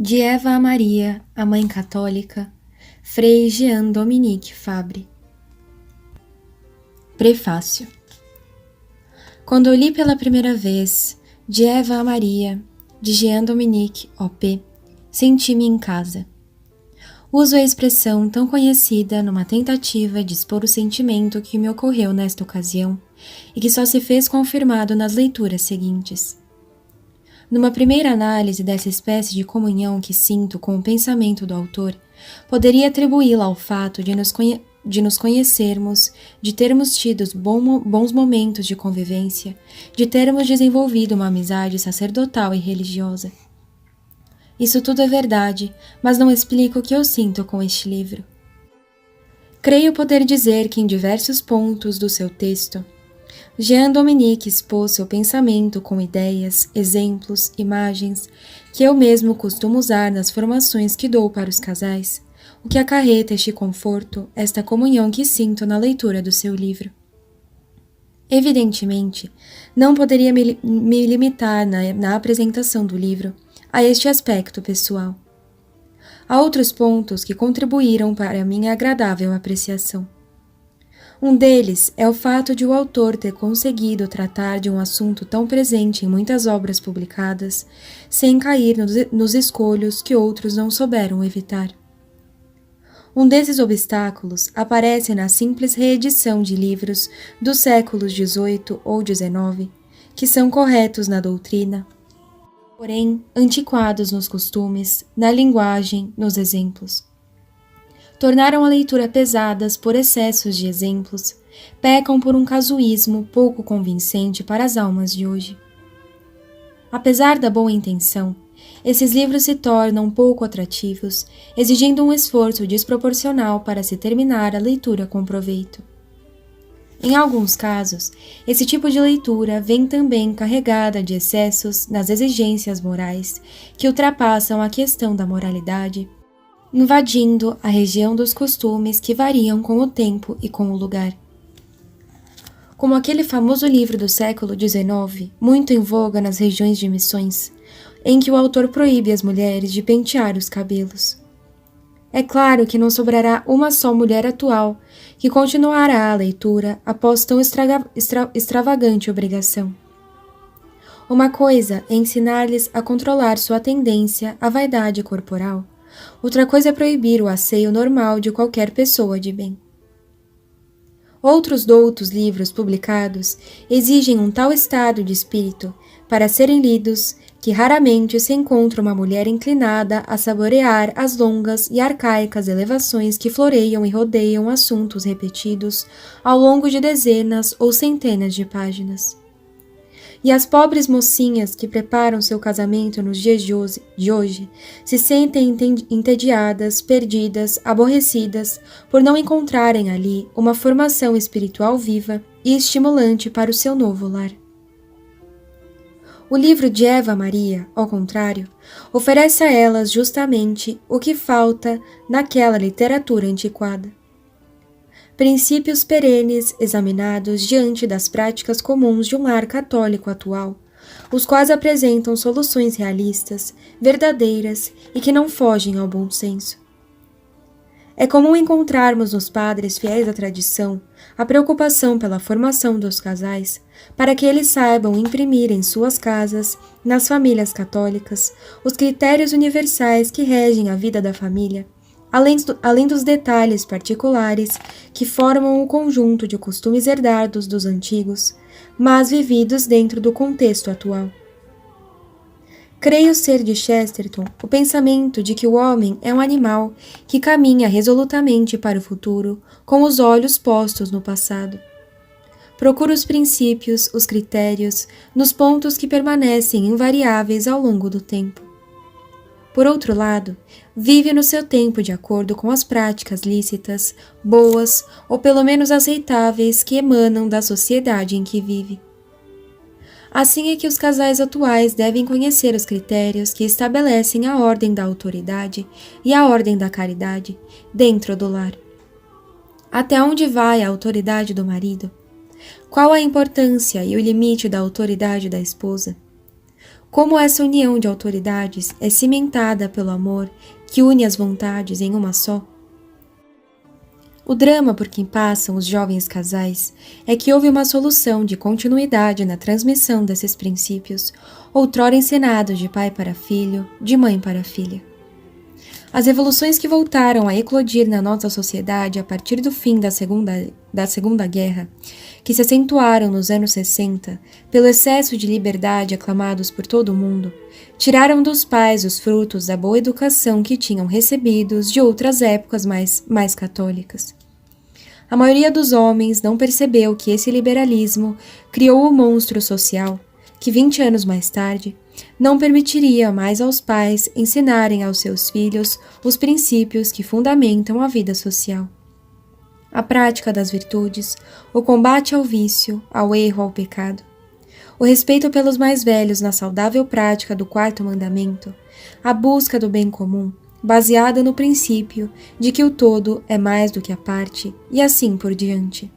De Eva a Maria, a Mãe Católica, Frei Jean-Dominique Fabre. Prefácio. Quando eu li pela primeira vez De Eva a Maria, de Jean-Dominique O.P., senti-me em casa. Uso a expressão tão conhecida numa tentativa de expor o sentimento que me ocorreu nesta ocasião e que só se fez confirmado nas leituras seguintes. Numa primeira análise dessa espécie de comunhão que sinto com o pensamento do autor, poderia atribuí-la ao fato de nos conhecermos, de termos tido bons momentos de convivência, de termos desenvolvido uma amizade sacerdotal e religiosa. Isso tudo é verdade, mas não explica o que eu sinto com este livro. Creio poder dizer que em diversos pontos do seu texto, Jean-Dominique expôs seu pensamento com ideias, exemplos, imagens, que eu mesmo costumo usar nas formações que dou para os casais, o que acarreta este conforto, esta comunhão que sinto na leitura do seu livro. Evidentemente, não poderia me limitar na apresentação do livro a este aspecto pessoal. Há outros pontos que contribuíram para a minha agradável apreciação. Um deles é o fato de o autor ter conseguido tratar de um assunto tão presente em muitas obras publicadas, sem cair nos escolhos que outros não souberam evitar. Um desses obstáculos aparece na simples reedição de livros dos séculos XVIII ou XIX, que são corretos na doutrina, porém antiquados nos costumes, na linguagem, nos exemplos. Tornaram a leitura pesadas por excessos de exemplos, pecam por um casuísmo pouco convincente para as almas de hoje. Apesar da boa intenção, esses livros se tornam pouco atrativos, exigindo um esforço desproporcional para se terminar a leitura com proveito. Em alguns casos, esse tipo de leitura vem também carregada de excessos nas exigências morais que ultrapassam a questão da moralidade, invadindo a região dos costumes que variam com o tempo e com o lugar. Como aquele famoso livro do século XIX, muito em voga nas regiões de missões, em que o autor proíbe as mulheres de pentear os cabelos. É claro que não sobrará uma só mulher atual que continuará a leitura após tão extravagante obrigação. Uma coisa é ensinar-lhes a controlar sua tendência à vaidade corporal, outra coisa é proibir o asseio normal de qualquer pessoa de bem. Outros doutos livros publicados exigem um tal estado de espírito para serem lidos que raramente se encontra uma mulher inclinada a saborear as longas e arcaicas elevações que floreiam e rodeiam assuntos repetidos ao longo de dezenas ou centenas de páginas. E as pobres mocinhas que preparam seu casamento nos dias de hoje se sentem entediadas, perdidas, aborrecidas por não encontrarem ali uma formação espiritual viva e estimulante para o seu novo lar. O livro de Eva Maria, ao contrário, oferece a elas justamente o que falta naquela literatura antiquada. Princípios perenes examinados diante das práticas comuns de um lar católico atual, os quais apresentam soluções realistas, verdadeiras e que não fogem ao bom senso. É comum encontrarmos nos padres fiéis à tradição a preocupação pela formação dos casais, para que eles saibam imprimir em suas casas, nas famílias católicas, os critérios universais que regem a vida da família, além dos detalhes particulares que formam o conjunto de costumes herdados dos antigos, mas vividos dentro do contexto atual. Creio ser de Chesterton o pensamento de que o homem é um animal que caminha resolutamente para o futuro com os olhos postos no passado. Procura os princípios, os critérios, nos pontos que permanecem invariáveis ao longo do tempo. Por outro lado, vive no seu tempo de acordo com as práticas lícitas, boas ou pelo menos aceitáveis que emanam da sociedade em que vive. Assim é que os casais atuais devem conhecer os critérios que estabelecem a ordem da autoridade e a ordem da caridade dentro do lar. Até onde vai a autoridade do marido? Qual a importância e o limite da autoridade da esposa? Como essa união de autoridades é cimentada pelo amor que une as vontades em uma só? O drama por que passam os jovens casais é que houve uma solução de continuidade na transmissão desses princípios, outrora ensinados de pai para filho, de mãe para filha. As revoluções que voltaram a eclodir na nossa sociedade a partir do fim da Segunda Guerra, que se acentuaram nos anos 60 pelo excesso de liberdade aclamados por todo o mundo, tiraram dos pais os frutos da boa educação que tinham recebidos de outras épocas mais católicas. A maioria dos homens não percebeu que esse liberalismo criou o monstro social, que 20 anos mais tarde não permitiria mais aos pais ensinarem aos seus filhos os princípios que fundamentam a vida social. A prática das virtudes, o combate ao vício, ao erro, ao pecado, o respeito pelos mais velhos na saudável prática do quarto mandamento, a busca do bem comum, baseada no princípio de que o todo é mais do que a parte, e assim por diante.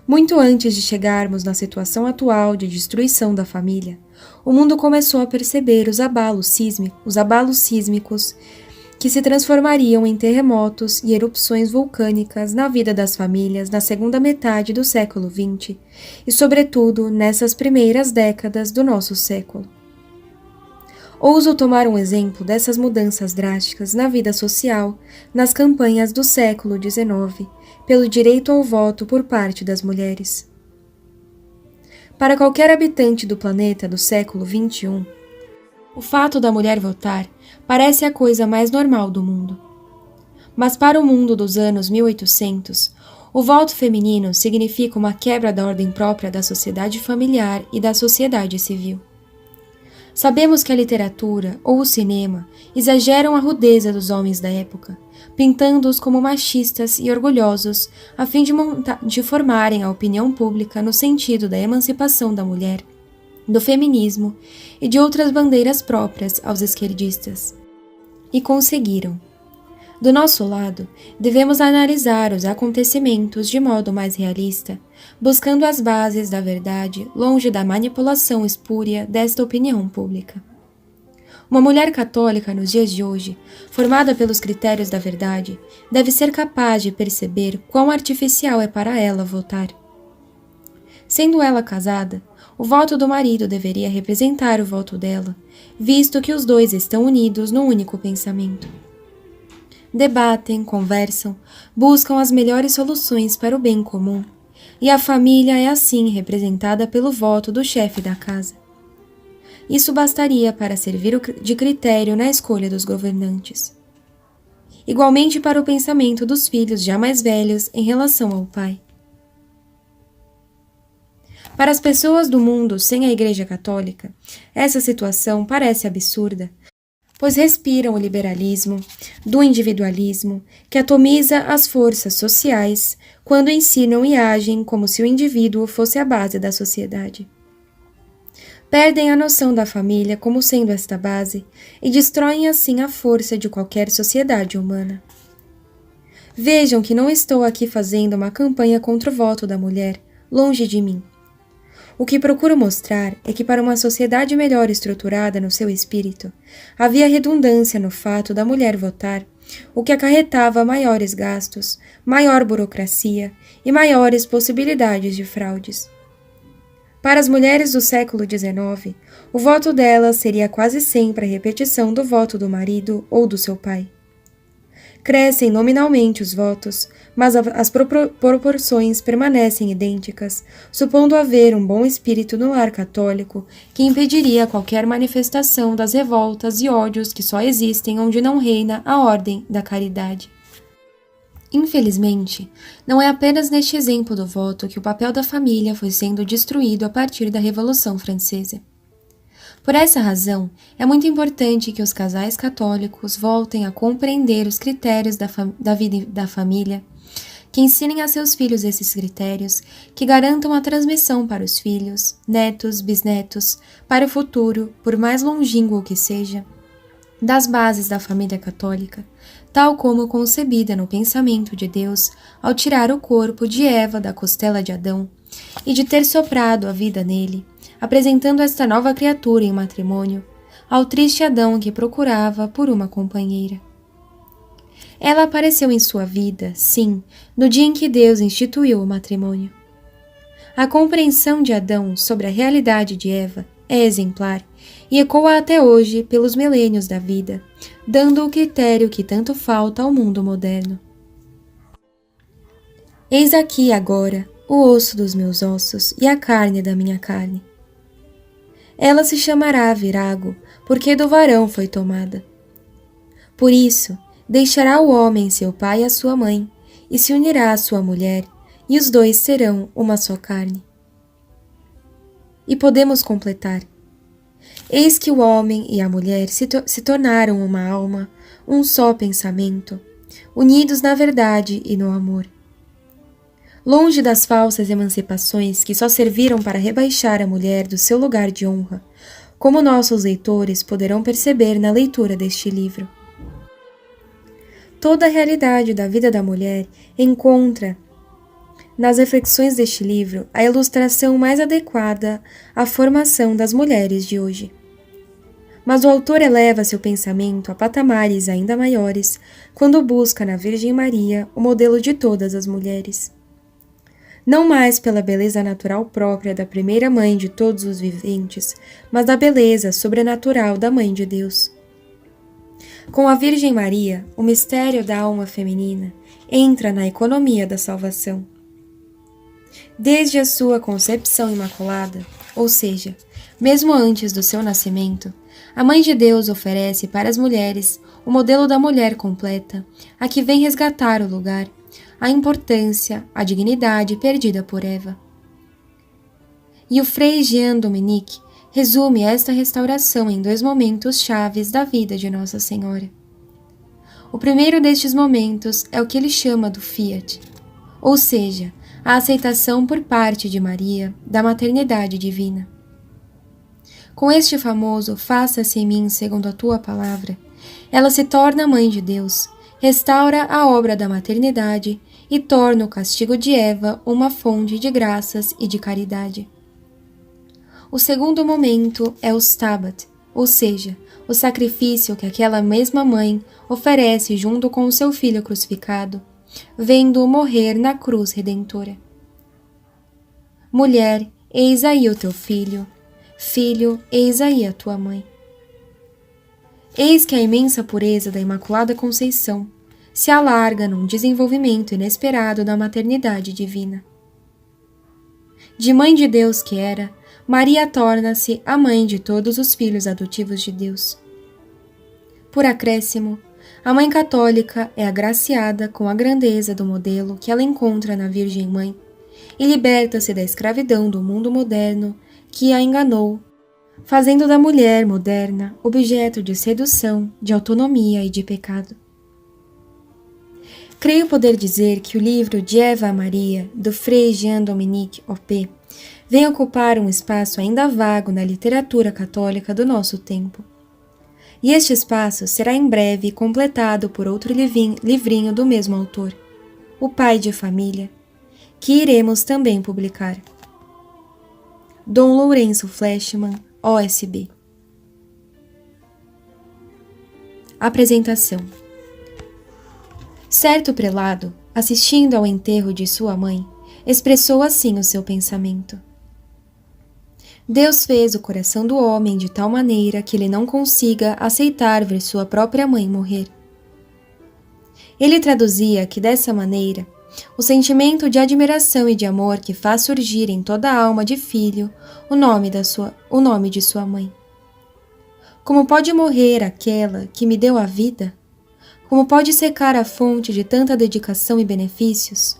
Muito antes de chegarmos na situação atual de destruição da família, o mundo começou a perceber os abalos sísmicos que se transformariam em terremotos e erupções vulcânicas na vida das famílias na segunda metade do século XX e, sobretudo, nessas primeiras décadas do nosso século. Ouso tomar um exemplo dessas mudanças drásticas na vida social nas campanhas do século XIX pelo direito ao voto por parte das mulheres. Para qualquer habitante do planeta do século XXI, o fato da mulher votar parece a coisa mais normal do mundo. Mas para o mundo dos anos 1800, o voto feminino significa uma quebra da ordem própria da sociedade familiar e da sociedade civil. Sabemos que a literatura ou o cinema exageram a rudeza dos homens da época, pintando-os como machistas e orgulhosos, a fim de formarem a opinião pública no sentido da emancipação da mulher, do feminismo e de outras bandeiras próprias aos esquerdistas. E conseguiram. Do nosso lado, devemos analisar os acontecimentos de modo mais realista, buscando as bases da verdade longe da manipulação espúria desta opinião pública. Uma mulher católica nos dias de hoje, formada pelos critérios da verdade, deve ser capaz de perceber quão artificial é para ela votar. Sendo ela casada, o voto do marido deveria representar o voto dela, visto que os dois estão unidos num único pensamento. Debatem, conversam, buscam as melhores soluções para o bem comum, e a família é assim representada pelo voto do chefe da casa. Isso bastaria para servir de critério na escolha dos governantes. Igualmente para o pensamento dos filhos já mais velhos em relação ao pai. Para as pessoas do mundo sem a Igreja Católica, essa situação parece absurda, pois respiram o liberalismo, do individualismo, que atomiza as forças sociais quando ensinam e agem como se o indivíduo fosse a base da sociedade. Perdem a noção da família como sendo esta base e destroem assim a força de qualquer sociedade humana. Vejam que não estou aqui fazendo uma campanha contra o voto da mulher, longe de mim. O que procuro mostrar é que para uma sociedade melhor estruturada no seu espírito, havia redundância no fato da mulher votar, o que acarretava maiores gastos, maior burocracia e maiores possibilidades de fraudes. Para as mulheres do século XIX, o voto delas seria quase sempre a repetição do voto do marido ou do seu pai. Crescem nominalmente os votos, mas as proporções permanecem idênticas, supondo haver um bom espírito no lar católico que impediria qualquer manifestação das revoltas e ódios que só existem onde não reina a ordem da caridade. Infelizmente, não é apenas neste exemplo do voto que o papel da família foi sendo destruído a partir da Revolução Francesa. Por essa razão, é muito importante que os casais católicos voltem a compreender os critérios da vida da família, que ensinem a seus filhos esses critérios, que garantam a transmissão para os filhos, netos, bisnetos, para o futuro, por mais longínquo que seja, das bases da família católica, tal como concebida no pensamento de Deus ao tirar o corpo de Eva da costela de Adão e de ter soprado a vida nele, apresentando esta nova criatura em matrimônio ao triste Adão que procurava por uma companheira. Ela apareceu em sua vida, sim, no dia em que Deus instituiu o matrimônio. A compreensão de Adão sobre a realidade de Eva é exemplar e ecoa até hoje pelos milênios da vida, dando o critério que tanto falta ao mundo moderno. Eis aqui agora o osso dos meus ossos e a carne da minha carne. Ela se chamará virago, porque do varão foi tomada. Por isso, deixará o homem seu pai e a sua mãe, e se unirá à sua mulher, e os dois serão uma só carne. E podemos completar. Eis que o homem e a mulher se tornaram uma alma, um só pensamento, unidos na verdade e no amor. Longe das falsas emancipações que só serviram para rebaixar a mulher do seu lugar de honra, como nossos leitores poderão perceber na leitura deste livro. Toda a realidade da vida da mulher encontra, nas reflexões deste livro, a ilustração mais adequada à formação das mulheres de hoje. Mas o autor eleva seu pensamento a patamares ainda maiores quando busca na Virgem Maria o modelo de todas as mulheres. Não mais pela beleza natural própria da primeira mãe de todos os viventes, mas da beleza sobrenatural da Mãe de Deus. Com a Virgem Maria, o mistério da alma feminina entra na economia da salvação. Desde a sua concepção imaculada, ou seja, mesmo antes do seu nascimento, a Mãe de Deus oferece para as mulheres o modelo da mulher completa, a que vem resgatar o lugar, a importância, a dignidade perdida por Eva. E o Frei Jean Dominique resume esta restauração em 2 momentos chaves da vida de Nossa Senhora. O primeiro destes momentos é o que ele chama do Fiat, ou seja, a aceitação por parte de Maria da maternidade divina. Com este famoso "faça-se em mim segundo a tua palavra", ela se torna Mãe de Deus, restaura a obra da maternidade e torna o castigo de Eva uma fonte de graças e de caridade. O segundo momento é o Stabat, ou seja, o sacrifício que aquela mesma mãe oferece junto com o seu filho crucificado, vendo-o morrer na cruz redentora. Mulher, eis aí o teu filho. Filho, eis aí a tua mãe. Eis que a imensa pureza da Imaculada Conceição se alarga num desenvolvimento inesperado da maternidade divina. De Mãe de Deus que era, Maria torna-se a mãe de todos os filhos adotivos de Deus. Por acréscimo, a Mãe Católica é agraciada com a grandeza do modelo que ela encontra na Virgem Mãe e liberta-se da escravidão do mundo moderno que a enganou, fazendo da mulher moderna objeto de sedução, de autonomia e de pecado. Creio poder dizer que o livro De Eva a Maria, do Frei Jean Dominique Op, vem ocupar um espaço ainda vago na literatura católica do nosso tempo. E este espaço será em breve completado por outro livrinho do mesmo autor, O Pai de Família, que iremos também publicar. Dom Lourenço Fleshman, OSB. Apresentação. Certo prelado, assistindo ao enterro de sua mãe, expressou assim o seu pensamento. Deus fez o coração do homem de tal maneira que ele não consiga aceitar ver sua própria mãe morrer. Ele traduzia que, dessa maneira, o sentimento de admiração e de amor que faz surgir em toda a alma de filho o nome de sua mãe. Como pode morrer aquela que me deu a vida? Como pode secar a fonte de tanta dedicação e benefícios?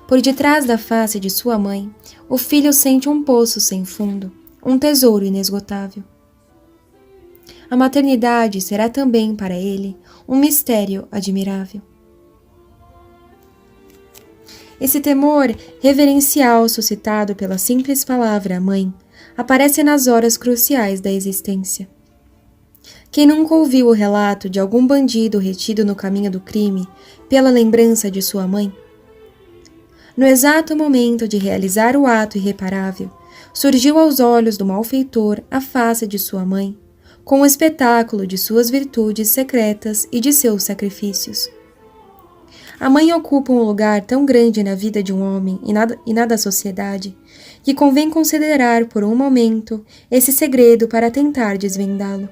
Por detrás da face de sua mãe, o filho sente um poço sem fundo, um tesouro inesgotável. A maternidade será também para ele um mistério admirável. Esse temor reverencial suscitado pela simples palavra mãe aparece nas horas cruciais da existência. Quem nunca ouviu o relato de algum bandido retido no caminho do crime pela lembrança de sua mãe? No exato momento de realizar o ato irreparável, surgiu aos olhos do malfeitor a face de sua mãe, com o espetáculo de suas virtudes secretas e de seus sacrifícios. A mãe ocupa um lugar tão grande na vida de um homem e na da sociedade, que convém considerar por um momento esse segredo para tentar desvendá-lo.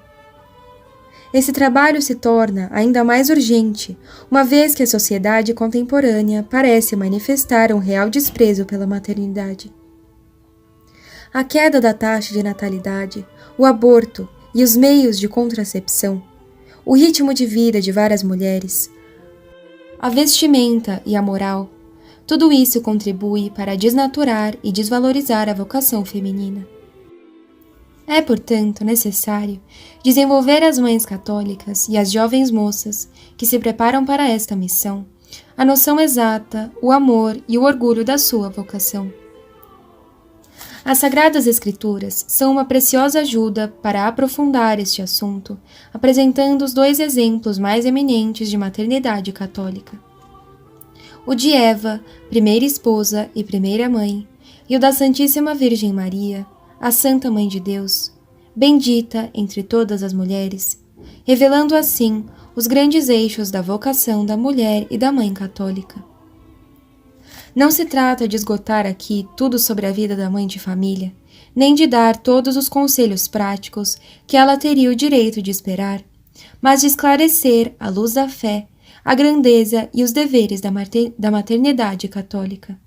Esse trabalho se torna ainda mais urgente, uma vez que a sociedade contemporânea parece manifestar um real desprezo pela maternidade. A queda da taxa de natalidade, o aborto e os meios de contracepção, o ritmo de vida de várias mulheres, a vestimenta e a moral, tudo isso contribui para desnaturar e desvalorizar a vocação feminina. É, portanto, necessário desenvolver às mães católicas e às jovens moças que se preparam para esta missão a noção exata, o amor e o orgulho da sua vocação. As Sagradas Escrituras são uma preciosa ajuda para aprofundar este assunto, apresentando os dois exemplos mais eminentes de maternidade católica: o de Eva, primeira esposa e primeira mãe, e o da Santíssima Virgem Maria, a Santa Mãe de Deus, bendita entre todas as mulheres, revelando assim os grandes eixos da vocação da mulher e da mãe católica. Não se trata de esgotar aqui tudo sobre a vida da mãe de família, nem de dar todos os conselhos práticos que ela teria o direito de esperar, mas de esclarecer, à luz da fé, a grandeza e os deveres da maternidade católica.